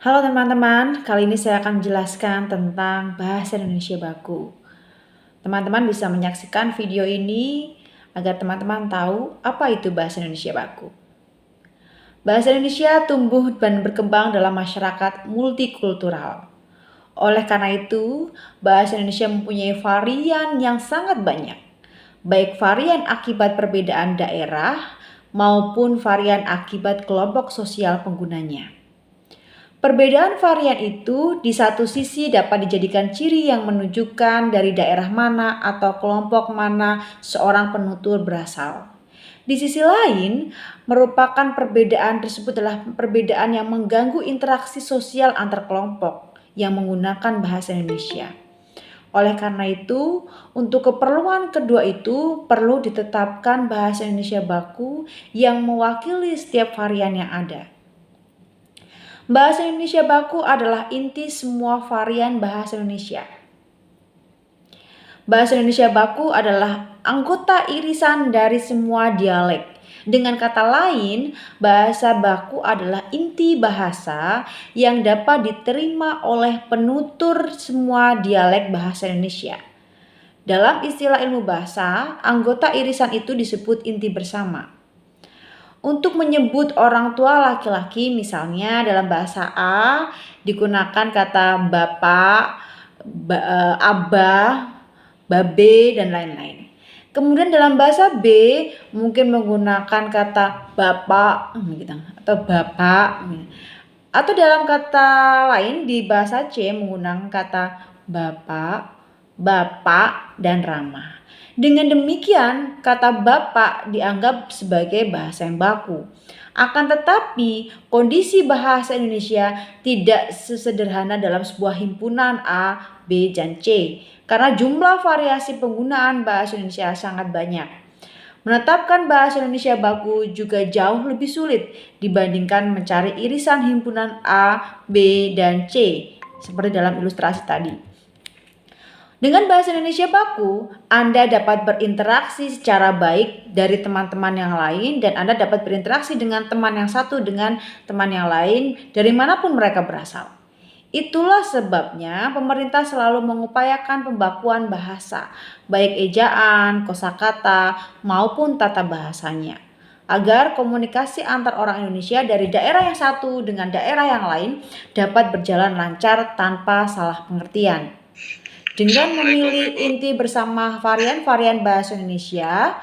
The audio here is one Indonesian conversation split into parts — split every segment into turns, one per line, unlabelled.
Halo teman-teman, kali ini saya akan menjelaskan tentang bahasa Indonesia baku. Teman-teman bisa menyaksikan video ini agar teman-teman tahu apa itu bahasa Indonesia baku. Bahasa Indonesia tumbuh dan berkembang dalam masyarakat multikultural. Oleh karena itu, bahasa Indonesia mempunyai varian yang sangat banyak, baik varian akibat perbedaan daerah maupun varian akibat kelompok sosial penggunanya. Perbedaan varian itu di satu sisi dapat dijadikan ciri yang menunjukkan dari daerah mana atau kelompok mana seorang penutur berasal. Di sisi lain, merupakan perbedaan tersebut adalah perbedaan yang mengganggu interaksi sosial antar kelompok yang menggunakan bahasa Indonesia. Oleh karena itu, untuk keperluan kedua itu perlu ditetapkan bahasa Indonesia baku yang mewakili setiap varian yang ada. Bahasa Indonesia baku adalah inti semua varian bahasa Indonesia. Bahasa Indonesia baku adalah anggota irisan dari semua dialek. Dengan kata lain, bahasa baku adalah inti bahasa yang dapat diterima oleh penutur semua dialek bahasa Indonesia. Dalam istilah ilmu bahasa, anggota irisan itu disebut inti bersama. Untuk menyebut orang tua laki-laki misalnya dalam bahasa A digunakan kata bapak, abah, babe, dan lain-lain. Kemudian dalam bahasa B mungkin menggunakan kata bapak gitu, atau bapak. Atau dalam kata lain di bahasa C menggunakan kata bapak, bapak, dan ramah. Dengan demikian, kata bapak dianggap sebagai bahasa yang baku. Akan tetapi, kondisi bahasa Indonesia tidak sesederhana dalam sebuah himpunan A, B, dan C. Karena jumlah variasi penggunaan bahasa Indonesia sangat banyak. Menetapkan bahasa Indonesia baku juga jauh lebih sulit dibandingkan mencari irisan himpunan A, B, dan C, seperti dalam ilustrasi tadi. Dengan bahasa Indonesia baku, Anda dapat berinteraksi secara baik dari teman-teman yang lain dan Anda dapat berinteraksi dengan teman yang satu dengan teman yang lain dari manapun mereka berasal. Itulah sebabnya pemerintah selalu mengupayakan pembakuan bahasa, baik ejaan, kosakata, maupun tata bahasanya, agar komunikasi antar orang Indonesia dari daerah yang satu dengan daerah yang lain dapat berjalan lancar tanpa salah pengertian. Dengan memilih inti bersama varian-varian bahasa Indonesia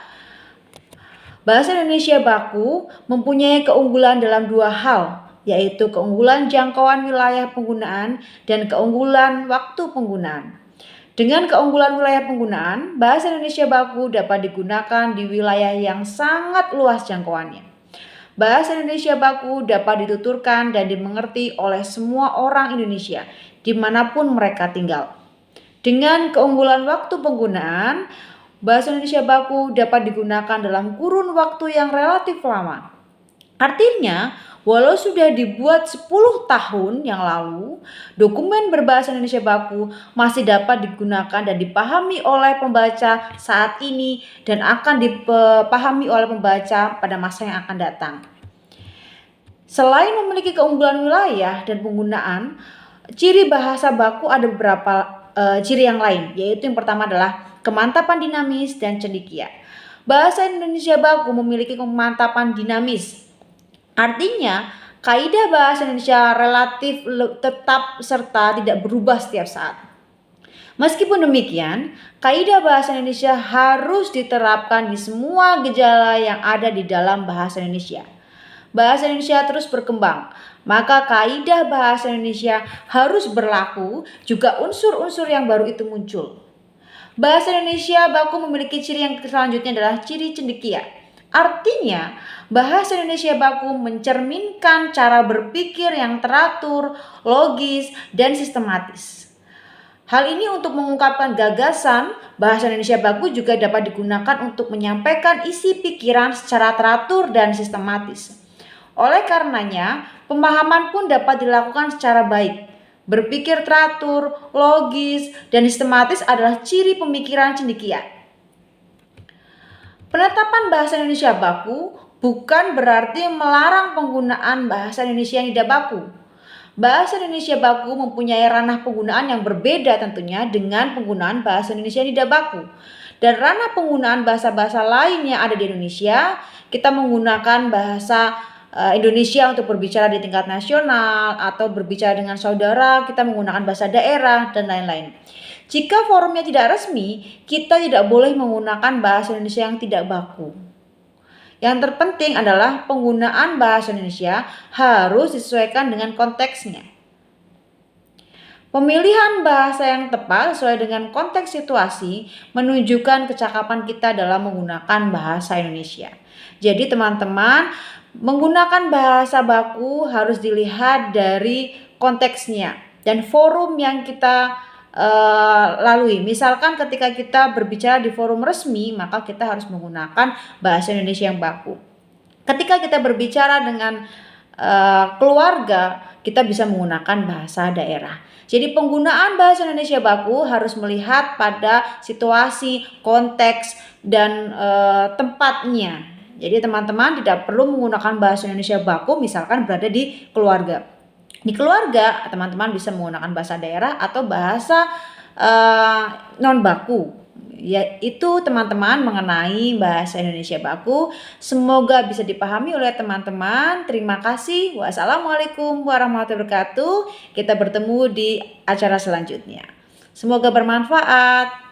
baku mempunyai keunggulan dalam dua hal, yaitu keunggulan jangkauan wilayah penggunaan dan keunggulan waktu penggunaan. Dengan keunggulan wilayah penggunaan, bahasa Indonesia baku dapat digunakan di wilayah yang sangat luas jangkauannya. Bahasa Indonesia baku dapat dituturkan dan dimengerti oleh semua orang Indonesia dimanapun mereka tinggal. Dengan keunggulan waktu penggunaan, bahasa Indonesia baku dapat digunakan dalam kurun waktu yang relatif lama. Artinya, walau sudah dibuat 10 tahun yang lalu, dokumen berbahasa Indonesia baku masih dapat digunakan dan dipahami oleh pembaca saat ini dan akan dipahami oleh pembaca pada masa yang akan datang. Selain memiliki keunggulan wilayah dan penggunaan, ciri bahasa baku ada beberapa ciri yang lain, yaitu yang pertama adalah kemantapan dinamis dan cendekia. Bahasa Indonesia baku memiliki kemantapan dinamis. Artinya, kaidah bahasa Indonesia relatif tetap serta tidak berubah setiap saat. Meskipun demikian, kaidah bahasa Indonesia harus diterapkan di semua gejala yang ada di dalam bahasa Indonesia. Bahasa Indonesia terus berkembang, maka kaidah bahasa Indonesia harus berlaku juga unsur-unsur yang baru itu muncul. Bahasa Indonesia baku memiliki ciri yang selanjutnya adalah ciri cendekia. Artinya, bahasa Indonesia baku mencerminkan cara berpikir yang teratur, logis, dan sistematis. Hal ini untuk mengungkapkan gagasan, bahasa Indonesia baku juga dapat digunakan untuk menyampaikan isi pikiran secara teratur dan sistematis. Oleh karenanya, pemahaman pun dapat dilakukan secara baik. Berpikir teratur, logis, dan sistematis adalah ciri pemikiran cendekia. Penetapan bahasa Indonesia baku bukan berarti melarang penggunaan bahasa Indonesia yang tidak baku. Bahasa Indonesia baku mempunyai ranah penggunaan yang berbeda tentunya dengan penggunaan bahasa Indonesia yang tidak baku. Dan ranah penggunaan bahasa-bahasa lain yang ada di Indonesia, kita menggunakan bahasa Indonesia untuk berbicara di tingkat nasional atau berbicara dengan saudara, kita menggunakan bahasa daerah dan lain-lain. Jika forumnya tidak resmi, kita tidak boleh menggunakan bahasa Indonesia yang tidak baku. Yang terpenting adalah penggunaan bahasa Indonesia harus disesuaikan dengan konteksnya. Pemilihan bahasa yang tepat sesuai dengan konteks situasi menunjukkan kecakapan kita dalam menggunakan bahasa Indonesia. Jadi teman-teman, menggunakan bahasa baku harus dilihat dari konteksnya dan forum yang kita lalui. Misalkan ketika kita berbicara di forum resmi, maka kita harus menggunakan bahasa Indonesia yang baku. Ketika kita berbicara dengan keluarga, kita bisa menggunakan bahasa daerah. Jadi penggunaan bahasa Indonesia baku harus melihat pada situasi, konteks, dan tempatnya. Jadi teman-teman tidak perlu menggunakan bahasa Indonesia baku misalkan berada di keluarga. Di keluarga, teman-teman bisa menggunakan bahasa daerah atau bahasa non baku. Yaitu teman-teman mengenai bahasa Indonesia baku. Semoga bisa dipahami oleh teman-teman. Terima kasih. Wassalamualaikum warahmatullahi wabarakatuh. Kita bertemu di acara selanjutnya. Semoga bermanfaat.